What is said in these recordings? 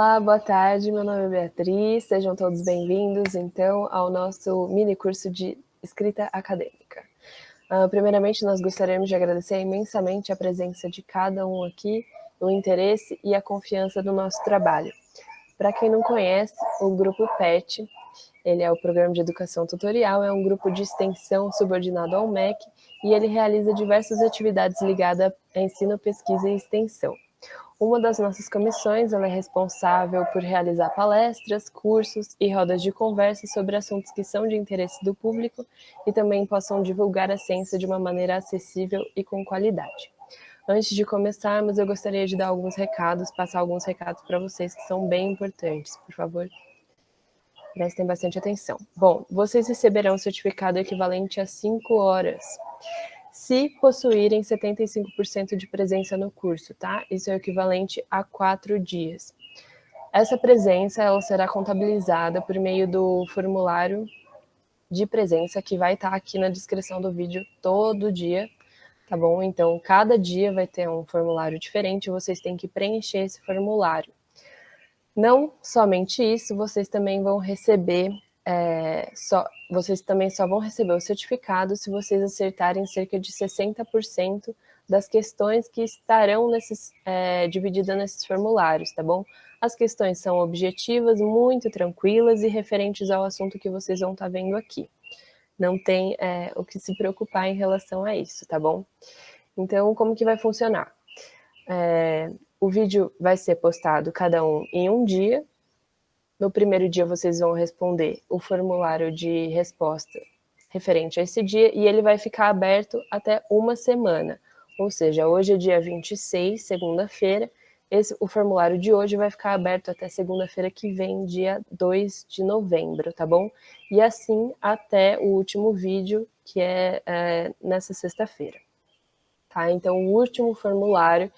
Olá, boa tarde, meu nome é Beatriz, sejam todos bem-vindos, então, ao nosso mini curso de escrita acadêmica. Primeiramente, nós gostaríamos de agradecer imensamente a presença de cada um aqui, o interesse e a confiança do nosso trabalho. Para quem não conhece, o Grupo PET, ele é o Programa de Educação Tutorial, é um grupo de extensão subordinado ao MEC e ele realiza diversas atividades ligadas a ensino, pesquisa e extensão. Uma das nossas comissões ela é responsável por realizar palestras, cursos e rodas de conversa sobre assuntos que são de interesse do público e também possam divulgar a ciência de uma maneira acessível e com qualidade. Antes de começarmos, eu gostaria de dar alguns recados, passar alguns recados para vocês que são bem importantes, por favor. Prestem bastante atenção. Bom, vocês receberão um certificado equivalente a 5 horas, se possuírem 75% de presença no curso, tá? Isso é o equivalente a 4 dias. Essa presença ela será contabilizada por meio do formulário de presença que vai estar aqui na descrição do vídeo todo dia, tá bom? Então, cada dia vai ter um formulário diferente, vocês têm que preencher esse formulário. Não somente isso, vocês também vão receber, vocês também só vão receber o certificado se vocês acertarem cerca de 60% das questões que estarão divididas nesses formulários, tá bom? As questões são objetivas, muito tranquilas e referentes ao assunto que vocês vão estar vendo aqui. Não tem o que se preocupar em relação a isso, tá bom? Então, como que vai funcionar? O vídeo vai ser postado cada um em um dia. No primeiro dia vocês vão responder o formulário de resposta referente a esse dia e ele vai ficar aberto até uma semana. Ou seja, hoje é dia 26, segunda-feira, o formulário de hoje vai ficar aberto até segunda-feira que vem, dia 2 de novembro, tá bom? E assim até o último vídeo, que é nessa sexta-feira. Tá? Então, o último formulário,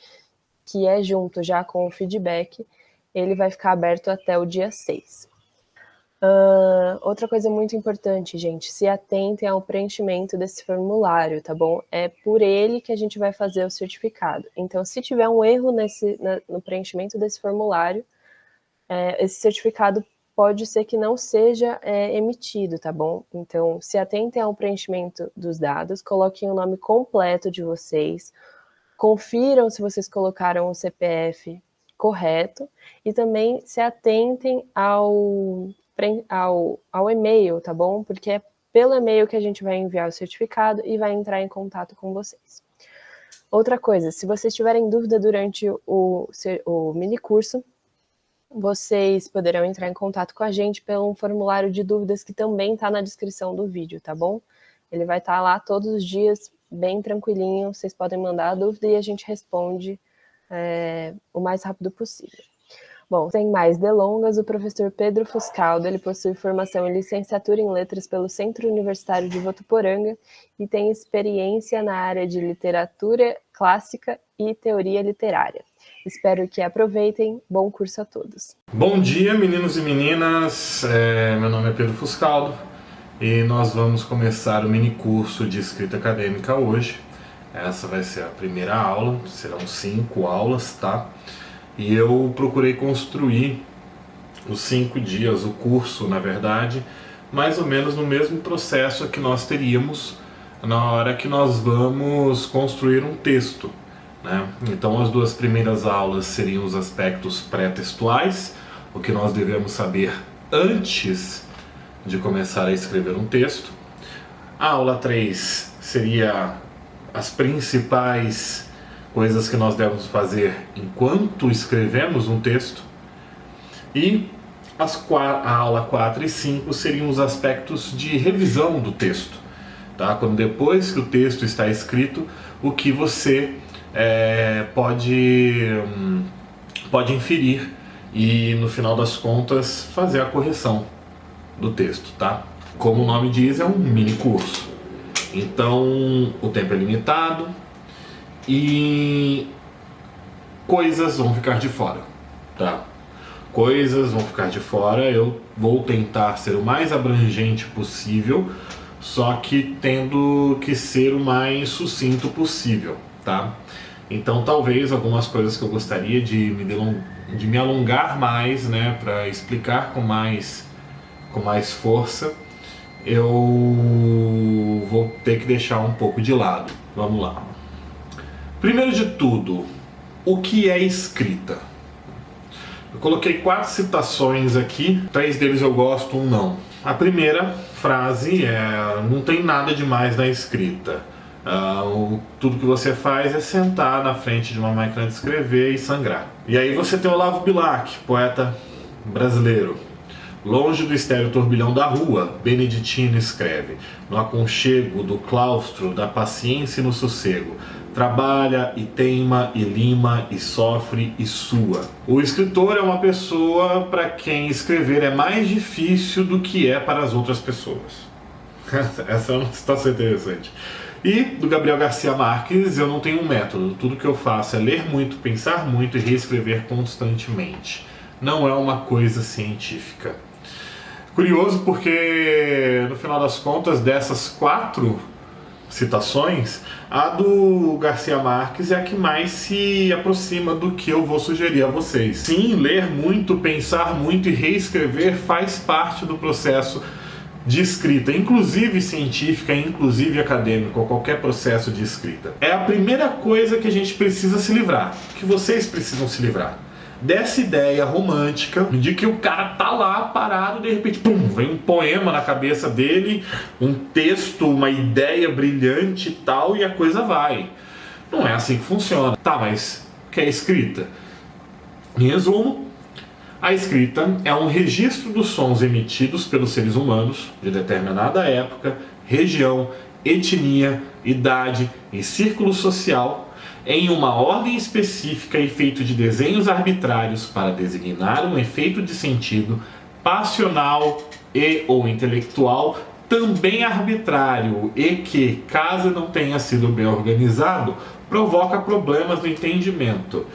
que é junto já com o feedback, ele vai ficar aberto até o dia 6. Outra coisa muito importante, gente, se atentem ao preenchimento desse formulário, tá bom? É por ele que a gente vai fazer o certificado. Então, se tiver um erro no preenchimento desse formulário, esse certificado pode ser que não seja emitido, tá bom? Então, se atentem ao preenchimento dos dados, coloquem o nome completo de vocês, confiram se vocês colocaram o CPF correto e também se atentem ao e-mail, tá bom? Porque é pelo e-mail que a gente vai enviar o certificado e vai entrar em contato com vocês. Outra coisa, se vocês tiverem dúvida durante o mini curso, vocês poderão entrar em contato com a gente pelo formulário de dúvidas que também está na descrição do vídeo, tá bom? Ele vai estar lá todos os dias, bem tranquilinho, vocês podem mandar a dúvida e a gente responde o mais rápido possível. Bom, sem mais delongas, o professor Pedro Fuscaldo, ele possui formação em licenciatura em letras pelo Centro Universitário de Votuporanga e tem experiência na área de literatura clássica e teoria literária. Espero que aproveitem. Bom curso a todos. Bom dia, meninos e meninas. Meu nome é Pedro Fuscaldo e nós vamos começar o mini curso de escrita acadêmica hoje. Essa vai ser a primeira aula, serão 5 aulas, tá? E eu procurei construir os 5 dias, o curso, na verdade, mais ou menos no mesmo processo que nós teríamos na hora que nós vamos construir um texto, né? Então, as 2 primeiras aulas seriam os aspectos pré-textuais, o que nós devemos saber antes de começar a escrever um texto. A aula 3 seria as principais coisas que nós devemos fazer enquanto escrevemos um texto. E a aula 4 e 5 seriam os aspectos de revisão do texto, tá? Quando depois que o texto está escrito, o que você pode inferir e, no final das contas, fazer a correção do texto, tá? Como o nome diz, é um mini curso. Então, o tempo é limitado e coisas vão ficar de fora, tá? Coisas vão ficar de fora, eu vou tentar ser o mais abrangente possível, só que tendo que ser o mais sucinto possível, tá? Então talvez algumas coisas que eu gostaria de me alongar mais, né, para explicar com mais força, eu vou ter que deixar um pouco de lado. Vamos lá. Primeiro de tudo, o que é escrita? Eu coloquei 4 citações aqui, 3 deles eu gosto, um não. A primeira frase é: não tem nada demais na escrita. Tudo que você faz é sentar na frente de uma máquina de escrever e sangrar. E aí você tem Olavo Bilac, poeta brasileiro. Longe do estéril turbilhão da rua, Beneditino escreve: no aconchego do claustro, da paciência e no sossego, trabalha e teima e lima e sofre e sua. O escritor é uma pessoa para quem escrever é mais difícil do que é para as outras pessoas. Essa é uma citação interessante. E do Gabriel Garcia Marques: eu não tenho um método, tudo que eu faço é ler muito, pensar muito e reescrever constantemente. Não é uma coisa científica. Curioso porque, no final das contas, dessas 4 citações, a do Garcia Marques é a que mais se aproxima do que eu vou sugerir a vocês. Sim, ler muito, pensar muito e reescrever faz parte do processo de escrita, inclusive científica, inclusive acadêmico, qualquer processo de escrita. É a primeira coisa que a gente precisa se livrar, que vocês precisam se livrar. Dessa ideia romântica de que o cara tá lá parado e de repente, pum, vem um poema na cabeça dele, um texto, uma ideia brilhante e tal, e a coisa vai. Não é assim que funciona. Tá, mas o que é escrita? Em resumo, a escrita é um registro dos sons emitidos pelos seres humanos de determinada época, região, etnia, idade e círculo social, em uma ordem específica e feito de desenhos arbitrários para designar um efeito de sentido passional e ou intelectual também arbitrário e que, caso não tenha sido bem organizado, provoca problemas no entendimento.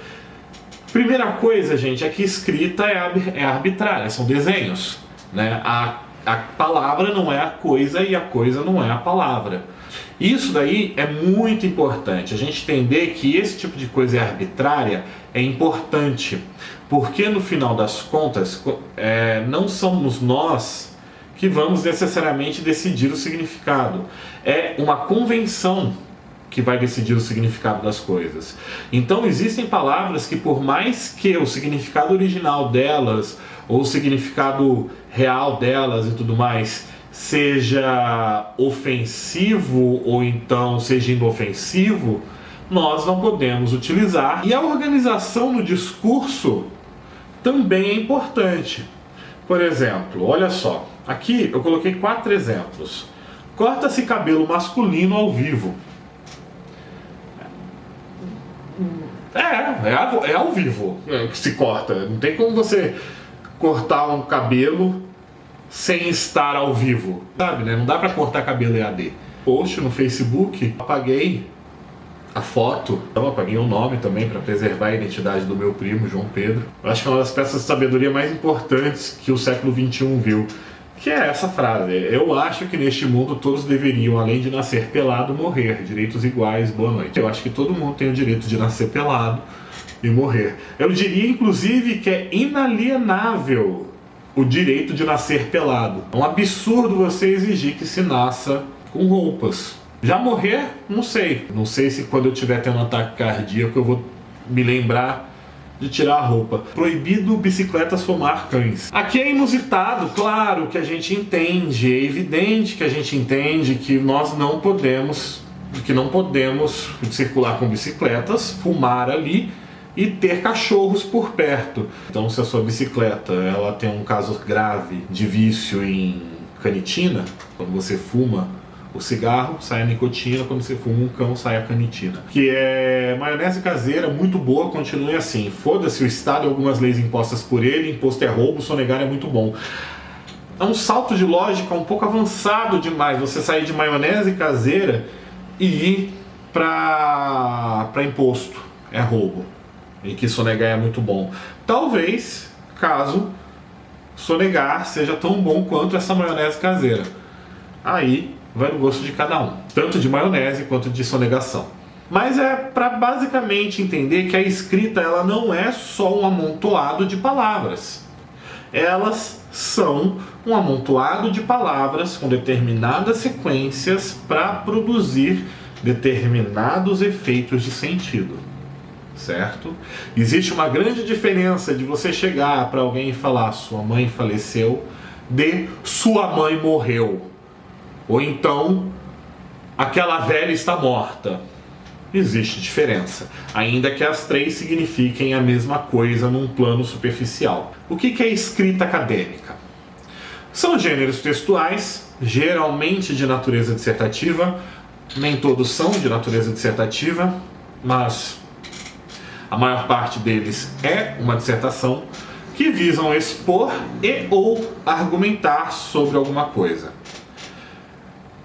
Primeira coisa, gente, é que escrita é arbitrária, são desenhos, né? A palavra não é a coisa e a coisa não é a palavra. Isso daí é muito importante, a gente entender que esse tipo de coisa arbitrária é importante, porque no final das contas não somos nós que vamos necessariamente decidir o significado, é uma convenção que vai decidir o significado das coisas. Então existem palavras que, por mais que o significado original delas, ou o significado real delas e tudo mais, seja ofensivo ou então seja inofensivo, nós não podemos utilizar. E a organização no discurso também é importante. Por exemplo, olha só, aqui eu coloquei 4 exemplos. Corta-se cabelo masculino ao vivo. É ao vivo que se corta. Não tem como você cortar um cabelo sem estar ao vivo, sabe, né? Não dá pra cortar cabelo EAD. Post no Facebook, apaguei a foto, então apaguei o nome também para preservar a identidade do meu primo, João Pedro. Eu acho que é uma das peças de sabedoria mais importantes que o século XXI viu, que é essa frase: eu acho que neste mundo todos deveriam, além de nascer pelado, morrer. Direitos iguais, boa noite. Eu acho que todo mundo tem o direito de nascer pelado e morrer. Eu diria, inclusive, que é inalienável o direito de nascer pelado. É um absurdo você exigir que se nasça com roupas. Já morrer, não sei. Não sei se quando eu estiver tendo um ataque cardíaco eu vou me lembrar de tirar a roupa. Proibido bicicletas fumar cães. Aqui é inusitado, claro que a gente entende, é evidente que a gente entende que nós não podemos circular com bicicletas, fumar ali e ter cachorros por perto. Então, se a sua bicicleta ela tem um caso grave de vício em canitina, quando você fuma o cigarro, sai a nicotina, quando você fuma um cão, sai a canitina. Que é maionese caseira, muito boa, continue assim. Foda-se o Estado e algumas leis impostas por ele, imposto é roubo, sonegar é muito bom. É um salto de lógica um pouco avançado demais você sair de maionese caseira e ir para imposto, é roubo. E que sonegar é muito bom. Talvez, caso sonegar seja tão bom quanto essa maionese caseira. Aí vai no gosto de cada um, tanto de maionese quanto de sonegação. Mas é para basicamente entender que a escrita ela não é só um amontoado de palavras. Elas são um amontoado de palavras com determinadas sequências para produzir determinados efeitos de sentido, certo? Existe uma grande diferença de você chegar para alguém e falar sua mãe faleceu, de sua mãe morreu, ou então aquela velha está morta. Existe diferença, ainda que as três signifiquem a mesma coisa num plano superficial. O que é escrita acadêmica? São gêneros textuais, geralmente de natureza dissertativa, nem todos são de natureza dissertativa, mas a maior parte deles é uma dissertação, que visam expor e ou argumentar sobre alguma coisa.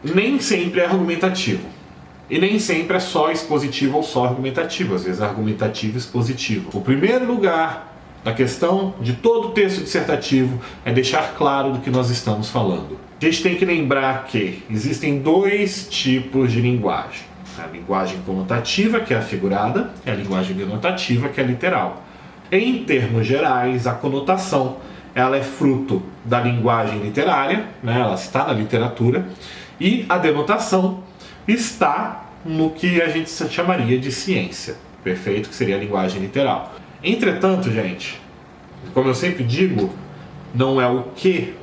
Nem sempre é argumentativo. E nem sempre é só expositivo ou só argumentativo, às vezes é argumentativo e expositivo. O primeiro lugar da questão de todo texto dissertativo é deixar claro do que nós estamos falando. A gente tem que lembrar que existem dois tipos de linguagem. A linguagem conotativa, que é a figurada, e a linguagem denotativa, que é a literal. Em termos gerais, a conotação ela é fruto da linguagem literária, né? Ela está na literatura, e a denotação está no que a gente chamaria de ciência, perfeito? Que seria a linguagem literal. Entretanto, gente, como eu sempre digo, não é o que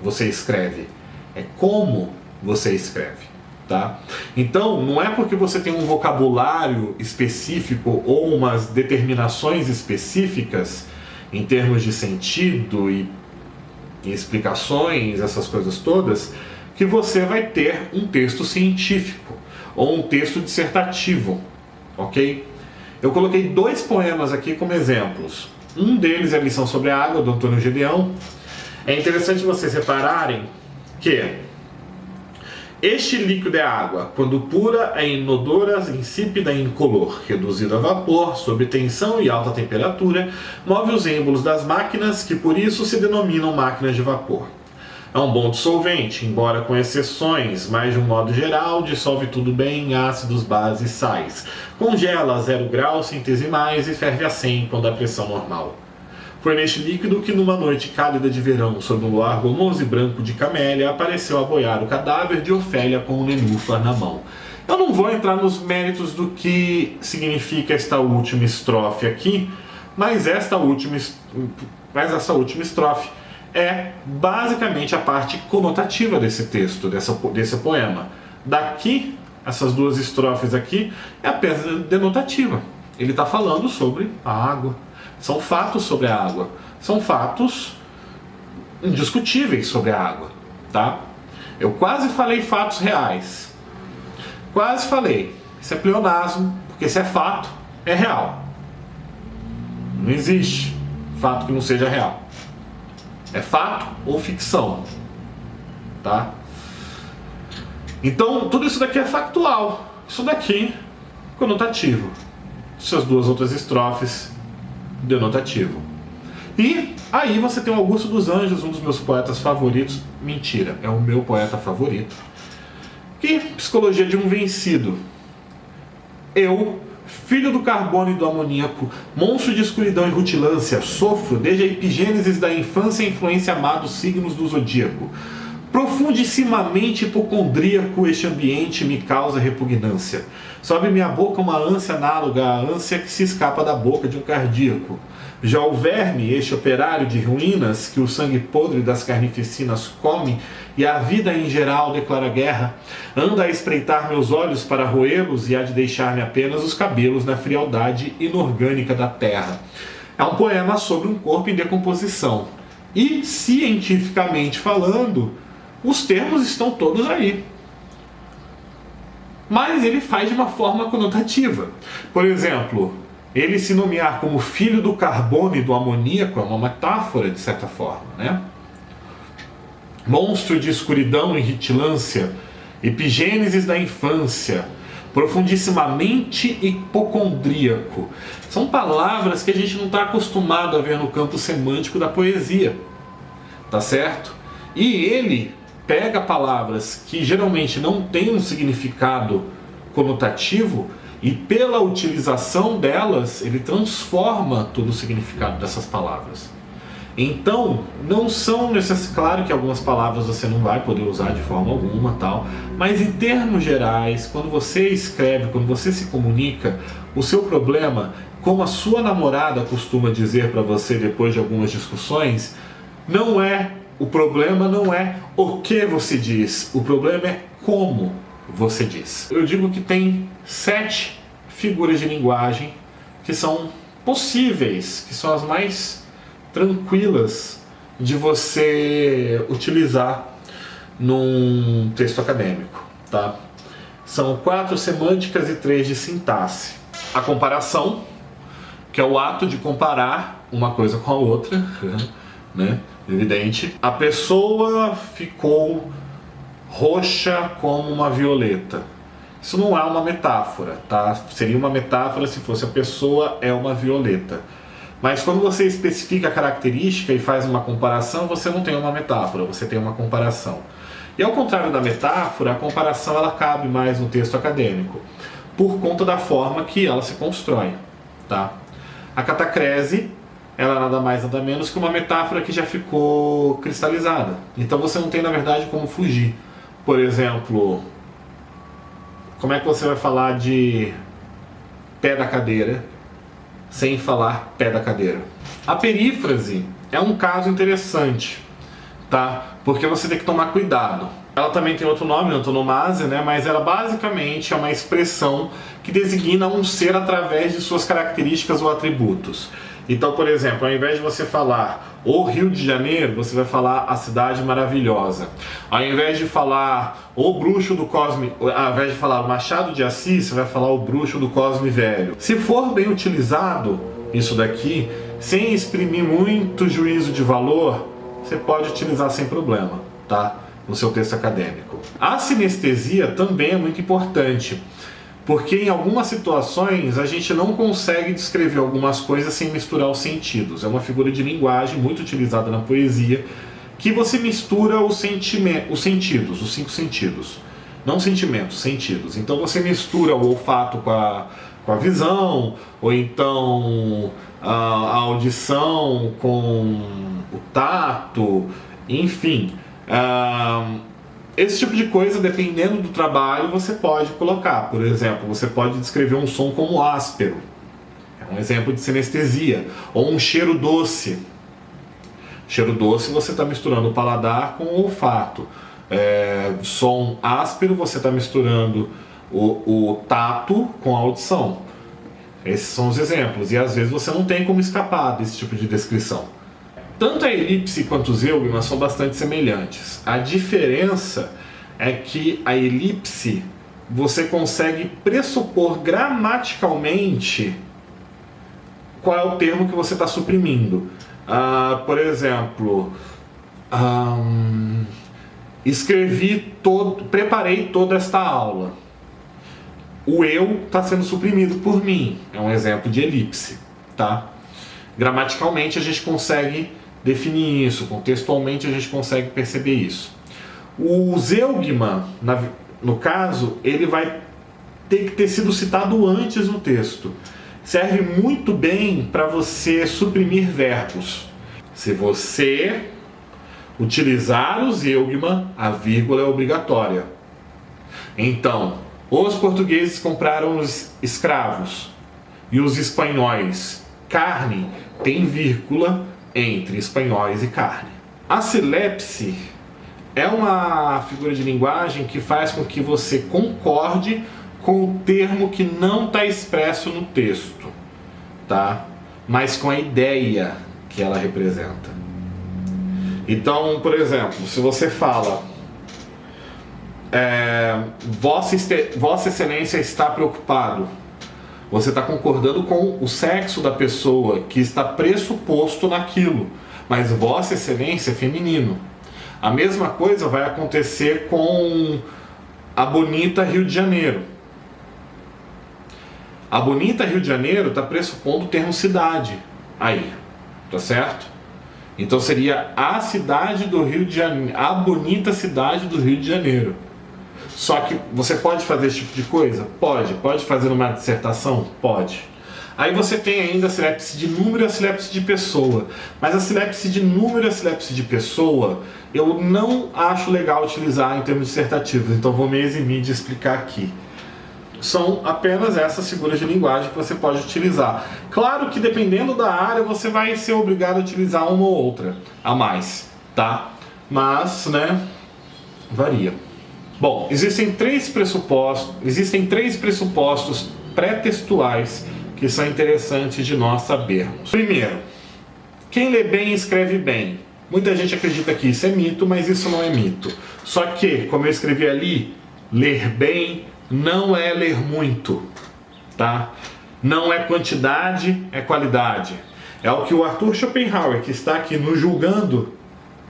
você escreve, é como você escreve, tá? Então, não é porque você tem um vocabulário específico ou umas determinações específicas em termos de sentido e explicações, essas coisas todas, que você vai ter um texto científico ou um texto dissertativo, ok? Eu coloquei dois poemas aqui como exemplos. Um deles é a Lição sobre a Água, do Antônio Gedeão. É interessante vocês repararem que este líquido é água, quando pura é inodora, insípida e incolor, reduzida a vapor, sob tensão e alta temperatura, move os êmbolos das máquinas, que por isso se denominam máquinas de vapor. É um bom dissolvente, embora com exceções, mas de um modo geral dissolve tudo bem em ácidos, bases e sais. Congela a 0 graus centesimais e ferve a 100 quando a pressão normal. Foi neste líquido que numa noite cálida de verão, sob um luar gomoso e branco de camélia, apareceu a boiar o cadáver de Ofélia com um nenúfar na mão. Eu não vou entrar nos méritos do que significa esta última estrofe aqui, mas essa última estrofe é basicamente a parte conotativa desse texto, desse poema. Daqui, essas duas estrofes aqui, é apenas denotativa. Ele está falando sobre a água. São fatos sobre a água. São fatos indiscutíveis sobre a água, tá? Eu quase falei fatos reais. Quase falei. Isso é pleonasmo, porque se é fato, é real. Não existe fato que não seja real. É fato ou ficção, tá? Então, tudo isso daqui é factual. Isso daqui, conotativo. Essas duas outras estrofes, denotativo. E aí você tem o Augusto dos Anjos, um dos meus poetas favoritos. Mentira, é o meu poeta favorito. Que Psicologia de um Vencido. Eu, filho do carbono e do amoníaco, monstro de escuridão e rutilância, sofro desde a epigênese da infância a influência amada dos signos do zodíaco. Profundissimamente hipocondríaco este ambiente me causa repugnância. Sobe minha boca uma ânsia análoga à ânsia que se escapa da boca de um cardíaco. Já o verme, este operário de ruínas, que o sangue podre das carnificinas come e a vida em geral declara guerra, anda a espreitar meus olhos para roê-los e há de deixar-me apenas os cabelos na frialdade inorgânica da terra. É um poema sobre um corpo em decomposição. E, cientificamente falando, os termos estão todos aí. Mas ele faz de uma forma conotativa. Por exemplo, ele se nomear como filho do carbono e do amoníaco é uma metáfora, de certa forma, né? Monstro de escuridão e rutilância, epigênesis da infância, profundissimamente hipocondríaco. São palavras que a gente não está acostumado a ver no campo semântico da poesia, tá certo? E ele pega palavras que geralmente não têm um significado conotativo E pela utilização delas, ele transforma todo o significado dessas palavras. Então, não são necessárias, claro que algumas palavras você não vai poder usar de forma alguma, tal, mas em termos gerais, quando você escreve, quando você se comunica, o seu problema, como a sua namorada costuma dizer para você depois de algumas discussões, o problema não é o que você diz, o problema é como você diz. Eu digo que tem 7 figuras de linguagem que são possíveis, que são as mais tranquilas de você utilizar num texto acadêmico, tá? São 4 semânticas e 3 de sintaxe. A comparação, que é o ato de comparar uma coisa com a outra, né? Evidente. A pessoa ficou roxa como uma violeta. Isso não é uma metáfora, tá? Seria uma metáfora se fosse a pessoa é uma violeta. Mas quando você especifica a característica e faz uma comparação, você não tem uma metáfora, você tem uma comparação. E ao contrário da metáfora, a comparação ela cabe mais no texto acadêmico, por conta da forma que ela se constrói, tá? A catacrese, ela nada mais nada menos que uma metáfora que já ficou cristalizada. Então você não tem, na verdade, como fugir. Por exemplo, como é que você vai falar de pé da cadeira sem falar pé da cadeira? A perífrase é um caso interessante, tá? Porque você tem que tomar cuidado. Ela também tem outro nome, antonomasia, né? Mas ela basicamente é uma expressão que designa um ser através de suas características ou atributos. Então, por exemplo, ao invés de você falar o Rio de Janeiro, você vai falar a cidade maravilhosa. Ao invés de falar o bruxo do Cosme, ao invés de falar o Machado de Assis, você vai falar o bruxo do Cosme Velho. Se for bem utilizado isso daqui, sem exprimir muito juízo de valor, você pode utilizar sem problema, tá? No seu texto acadêmico. A sinestesia também é muito importante, porque em algumas situações a gente não consegue descrever algumas coisas sem misturar os sentidos. É uma figura de linguagem muito utilizada na poesia, que você mistura os sentidos, os 5 sentidos. Não sentimentos, sentidos. Então você mistura o olfato com a visão, ou então a audição com o tato, enfim. Esse tipo de coisa, dependendo do trabalho, você pode colocar. Por exemplo, você pode descrever um som como áspero, é um exemplo de sinestesia, ou um cheiro doce. Cheiro doce, você está misturando o paladar com o olfato. Som áspero, você está misturando o tato com a audição. Esses são os exemplos, e às vezes você não tem como escapar desse tipo de descrição. Tanto a elipse quanto os eugmas são bastante semelhantes. A diferença é que a elipse você consegue pressupor gramaticalmente qual é o termo que você está suprimindo. Por exemplo, preparei toda esta aula. O eu está sendo suprimido por mim. É um exemplo de elipse, tá? Gramaticalmente a gente consegue definir isso, contextualmente a gente consegue perceber isso. O zeugma, no caso, ele vai ter que ter sido citado antes no texto. Serve muito bem para você suprimir verbos. Se você utilizar o zeugma, a vírgula é obrigatória. Então, os portugueses compraram os escravos e os espanhóis carne, tem vírgula entre espanhóis e carne. A silepse é uma figura de linguagem que faz com que você concorde com o termo que não está expresso no texto, tá? Mas com a ideia que ela representa. Então, por exemplo, se você fala Vossa Excelência está preocupado, você está concordando com o sexo da pessoa que está pressuposto naquilo, mas Vossa Excelência é feminino. A mesma coisa vai acontecer com a bonita Rio de Janeiro. A bonita Rio de Janeiro está pressupondo o termo cidade aí, tá certo? Então seria a cidade do Rio de Janeiro, a bonita cidade do Rio de Janeiro. Só que você pode fazer esse tipo de coisa? Pode. Pode fazer numa dissertação? Pode. Aí você tem ainda a silepse de número e a silepse de pessoa. Mas a silepse de número e a silepse de pessoa eu não acho legal utilizar em termos dissertativos, então vou me eximir de explicar aqui. São apenas essas figuras de linguagem que você pode utilizar. Claro que dependendo da área você vai ser obrigado a utilizar uma ou outra a mais, tá? Mas, né, varia. Bom, existem três pressupostos pré-textuais que são interessantes de nós sabermos. Primeiro, quem lê bem escreve bem. Muita gente acredita que isso é mito, mas isso não é mito. Só que, como eu escrevi ali, ler bem não é ler muito, tá? Não é quantidade, é qualidade. É o que o Arthur Schopenhauer, que está aqui nos julgando,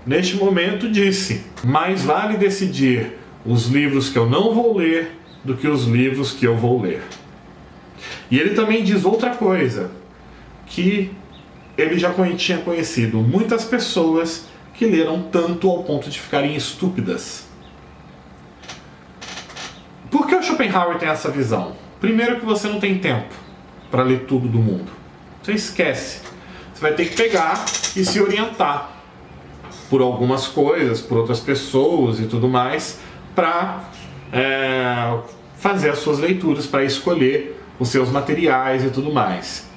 neste momento disse. Mais vale decidir os livros que eu não vou ler do que os livros que eu vou ler. E ele também diz outra coisa, que ele já tinha conhecido muitas pessoas que leram tanto ao ponto de ficarem estúpidas. Por que o Schopenhauer tem essa visão? Primeiro que você não tem tempo para ler tudo do mundo. Você esquece. Você vai ter que pegar e se orientar por algumas coisas, por outras pessoas e tudo mais, para fazer as suas leituras, para escolher os seus materiais e tudo mais.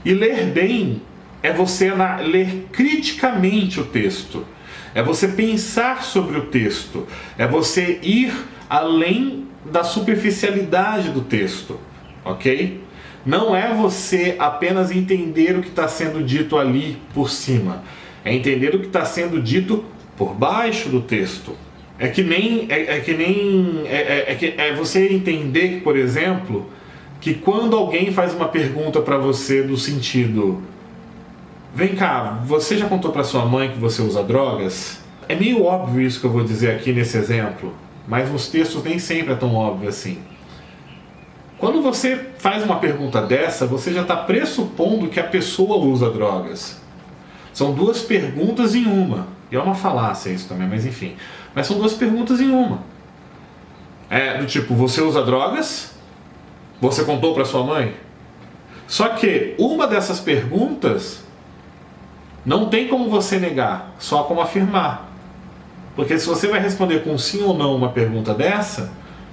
E ler bem é você ler criticamente o texto, é você pensar sobre o texto, é você ir além da superficialidade do texto, ok? Não é você apenas entender o que está sendo dito ali por cima, é entender o que está sendo dito por baixo do texto. É você entender, por exemplo, que quando alguém faz uma pergunta para você do sentido: vem cá, você já contou para sua mãe que você usa drogas? É meio óbvio isso que eu vou dizer aqui nesse exemplo, mas nos textos nem sempre é tão óbvio assim. Quando você faz uma pergunta dessa, você já está pressupondo que a pessoa usa drogas. São duas perguntas em uma. E é uma falácia isso também, mas enfim. Mas são duas perguntas em uma. É do tipo: você usa drogas? Você contou para sua mãe? Só que uma dessas perguntas não tem como você negar, só como afirmar. Porque se você vai responder com sim ou não uma pergunta dessa,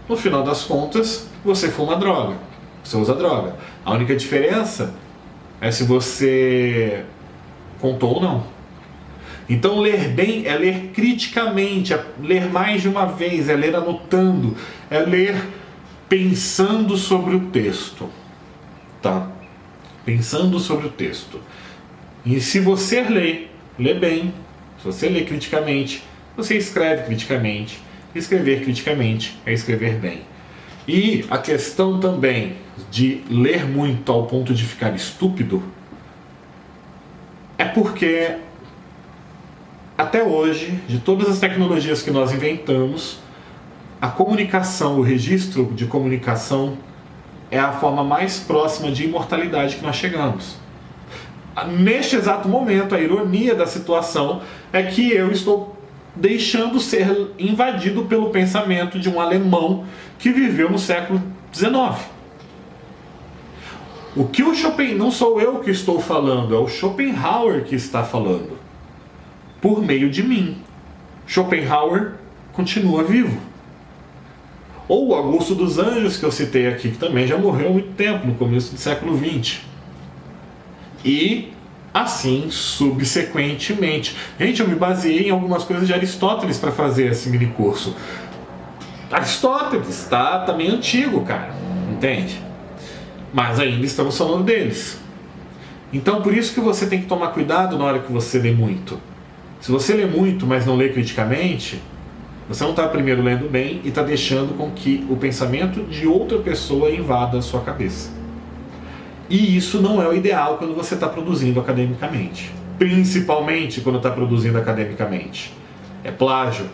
no final das contas, você fuma droga. Você usa droga. A única diferença é se você contou ou não. Então ler bem é ler criticamente, é ler mais de uma vez, é ler anotando, é ler pensando sobre o texto, tá? Pensando sobre o texto. E se você lê bem, se você lê criticamente, você escreve criticamente. Escrever criticamente é escrever bem. E a questão também de ler muito ao ponto de ficar estúpido é porque até hoje, de todas as tecnologias que nós inventamos, a comunicação, o registro de comunicação é a forma mais próxima de imortalidade que nós chegamos. Neste exato momento, a ironia da situação é que eu estou deixando ser invadido pelo pensamento de um alemão que viveu no século XIX. O que o Schopenhauer, não sou eu que estou falando, é o Schopenhauer que está falando, por meio de mim. Schopenhauer continua vivo. Ou o Augusto dos Anjos, que eu citei aqui, que também já morreu há muito tempo, no começo do século XX. E assim subsequentemente. Gente, eu me baseei em algumas coisas de Aristóteles para fazer esse mini curso. Aristóteles tá meio antigo, cara, entende? Mas ainda estamos falando deles. Então por isso que você tem que tomar cuidado na hora que você lê muito. Se você lê muito, mas não lê criticamente, você não está primeiro lendo bem e está deixando com que o pensamento de outra pessoa invada a sua cabeça. E isso não é o ideal quando você está produzindo academicamente. Principalmente quando está produzindo academicamente. É plágio.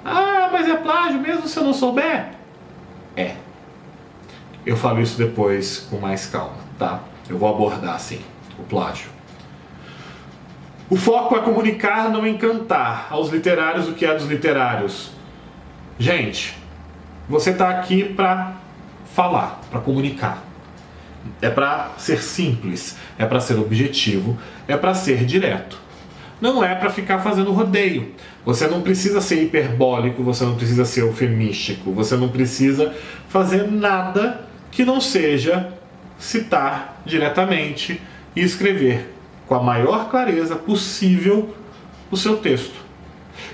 Ah, mas é plágio mesmo se eu não souber? É. Eu falo isso depois com mais calma, tá? Eu vou abordar assim, o plágio. O foco é comunicar, não encantar. Aos literários, o que é dos literários? Gente, você está aqui para falar, para comunicar. É para ser simples, é para ser objetivo, é para ser direto. Não é para ficar fazendo rodeio. Você não precisa ser hiperbólico, você não precisa ser eufemístico, você não precisa fazer nada que não seja citar diretamente e escrever com a maior clareza possível o seu texto.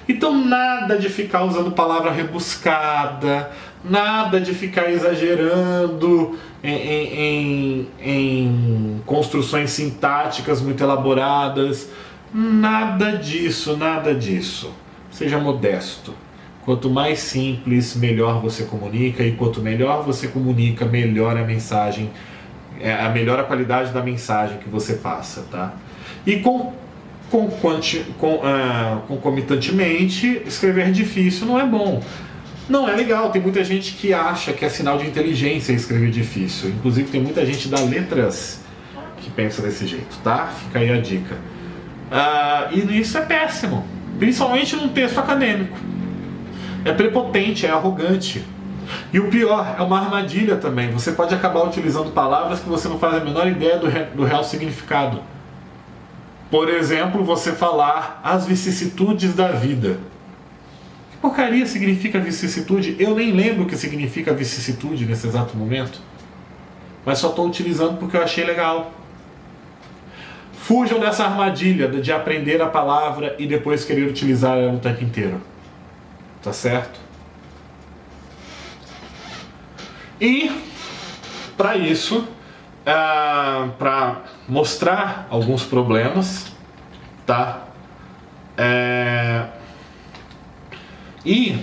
Então nada de ficar usando palavra rebuscada, nada de ficar exagerando em construções sintáticas muito elaboradas, nada disso, nada disso. Seja modesto. Quanto mais simples, melhor você comunica, e quanto melhor você comunica, melhor a mensagem, melhor a qualidade da mensagem que você passa, tá? E concomitantemente, escrever difícil não é bom. Não é legal, tem muita gente que acha que é sinal de inteligência escrever difícil. Inclusive tem muita gente da letras que pensa desse jeito, tá? Fica aí a dica. E isso é péssimo, principalmente num texto acadêmico. É prepotente, é arrogante. E o pior, é uma armadilha também. Você pode acabar utilizando palavras que você não faz a menor ideia do real significado. Por exemplo, você falar as vicissitudes da vida. Que porcaria significa vicissitude? Eu nem lembro o que significa vicissitude nesse exato momento. Mas só estou utilizando porque eu achei legal. Fujam dessa armadilha de aprender a palavra e depois querer utilizar ela o tempo inteiro. Tá certo? E, para isso, para mostrar alguns problemas, tá? E,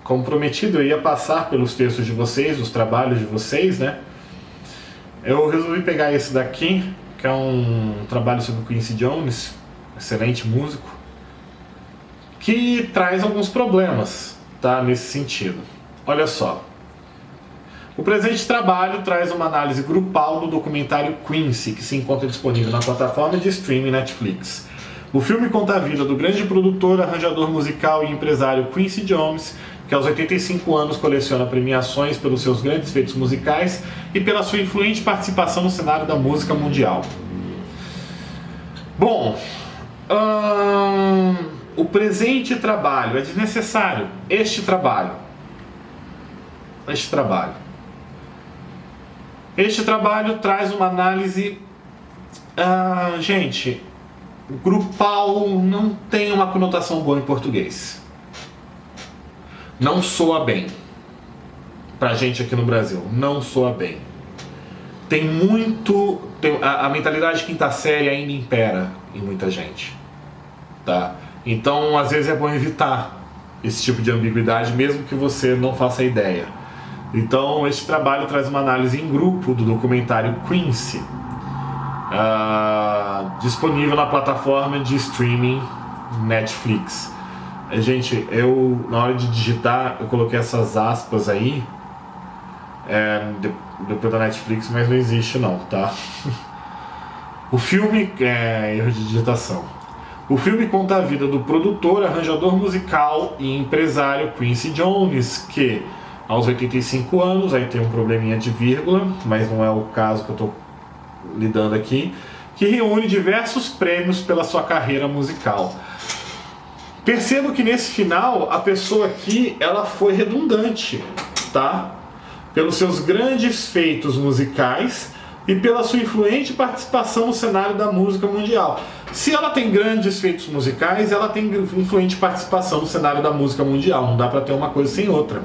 como prometido, eu ia passar pelos textos de vocês, os trabalhos de vocês, né? Eu resolvi pegar esse daqui, que é um trabalho sobre o Quincy Jones, excelente músico, que traz alguns problemas, tá? Nesse sentido. Olha só. O presente trabalho traz uma análise grupal do documentário Quincy, que se encontra disponível na plataforma de streaming Netflix. O filme conta a vida do grande produtor, arranjador musical e empresário Quincy Jones, que aos 85 anos coleciona premiações pelos seus grandes feitos musicais e pela sua influente participação no cenário da música mundial. Bom, o presente trabalho é desnecessário. Este trabalho traz uma análise, gente, grupal não tem uma conotação boa em português. Não soa bem. Pra gente aqui no Brasil, não soa bem. A mentalidade quinta série ainda impera em muita gente, tá? Então, às vezes é bom evitar esse tipo de ambiguidade, mesmo que você não faça ideia. Então, este trabalho traz uma análise em grupo do documentário Quincy, disponível na plataforma de streaming Netflix. Gente, na hora de digitar, eu coloquei essas aspas aí, depois da Netflix, mas não existe não, tá? O filme, erro de digitação. O filme conta a vida do produtor, arranjador musical e empresário Quincy Jones, que aos 85 anos, aí tem um probleminha de vírgula, mas não é o caso que eu estou lidando aqui, que reúne diversos prêmios pela sua carreira musical. Percebo que nesse final, a pessoa aqui, ela foi redundante, tá? Pelos seus grandes feitos musicais e pela sua influente participação no cenário da música mundial. Se ela tem grandes feitos musicais, ela tem influente participação no cenário da música mundial. Não dá para ter uma coisa sem outra.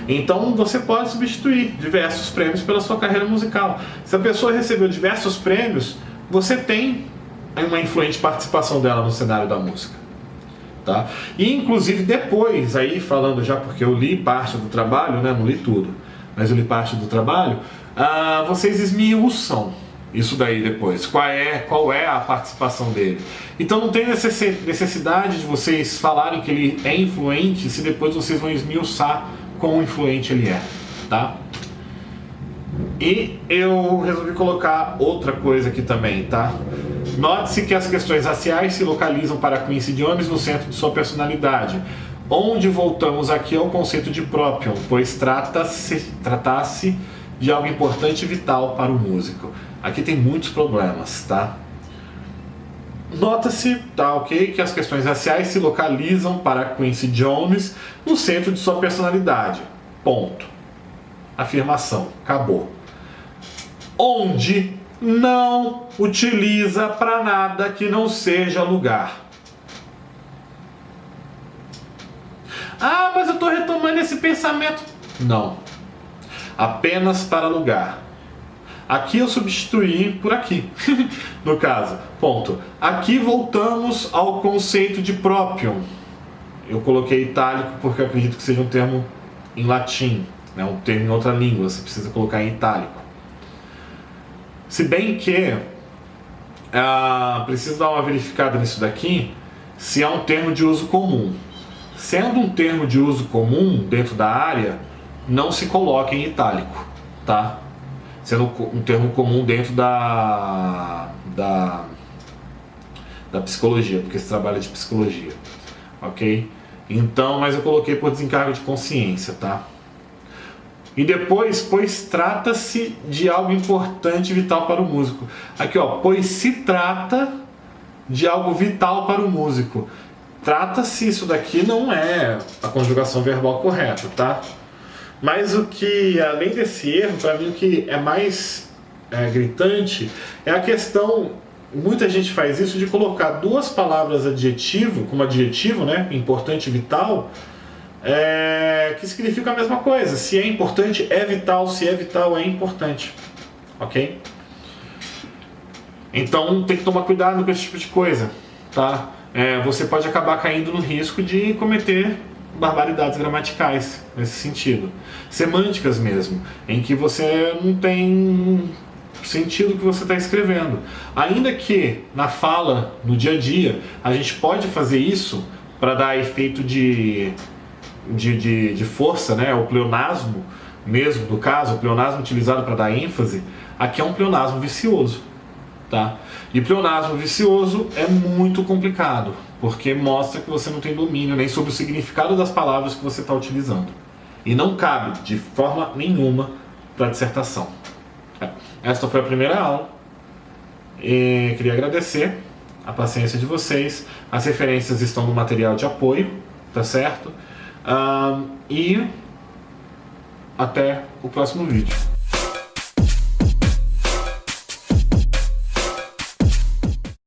Então você pode substituir diversos prêmios pela sua carreira musical. Se a pessoa recebeu diversos prêmios, você tem uma influente participação dela no cenário da música. Tá? E inclusive depois, aí falando já porque eu li parte do trabalho, né? Não li tudo, mas eu li parte do trabalho, vocês esmiuçam isso daí depois, qual é a participação dele. Então não tem necessidade de vocês falarem que ele é influente se depois vocês vão esmiuçar quão influente ele é, tá? E eu resolvi colocar outra coisa aqui também, tá? Note-se que as questões raciais se localizam para Quincy Jones no centro de sua personalidade. Onde voltamos aqui ao conceito de próprion, pois trata-se de algo importante e vital para o músico. Aqui tem muitos problemas, tá? Nota-se, tá, ok, que as questões raciais se localizam para Quincy Jones no centro de sua personalidade. Ponto. Afirmação. Acabou. Onde não utiliza para nada que não seja lugar. Ah, mas eu estou retomando esse pensamento. Não. Apenas para lugar. Aqui eu substituí por aqui. No caso, ponto. Aqui voltamos ao conceito de próprion. Eu coloquei itálico porque eu acredito que seja um termo em latim, né? Um termo em outra língua, você precisa colocar em itálico. Se bem que preciso dar uma verificada nisso daqui, se é um termo de uso comum. Sendo um termo de uso comum dentro da área, não se coloca em itálico, tá? Sendo um termo comum dentro da psicologia, porque se trabalha de psicologia, ok? Então, mas eu coloquei por desencargo de consciência, tá? E depois, pois trata-se de algo importante e vital para o músico. Aqui, ó, pois se trata de algo vital para o músico. Trata-se, isso daqui não é a conjugação verbal correta, tá? Mas o que, além desse erro, para mim o que é mais gritante é a questão, muita gente faz isso, de colocar duas palavras adjetivo, como adjetivo, né, importante e vital, que significa a mesma coisa. Se é importante, é vital. Se é vital, é importante. Ok? Então tem que tomar cuidado com esse tipo de coisa, tá? Você pode acabar caindo no risco de cometer barbaridades gramaticais nesse sentido, semânticas mesmo, em que você não tem sentido o que você está escrevendo. Ainda que na fala, no dia a dia, a gente pode fazer isso para dar efeito de força, né? O pleonasmo mesmo, no caso, o pleonasmo utilizado para dar ênfase, aqui é um pleonasmo vicioso, tá? E pleonasmo vicioso é muito complicado, porque mostra que você não tem domínio nem sobre o significado das palavras que você está utilizando. E não cabe, de forma nenhuma, para a dissertação. Esta foi a primeira aula. E queria agradecer a paciência de vocês. As referências estão no material de apoio, tá certo? E até o próximo vídeo.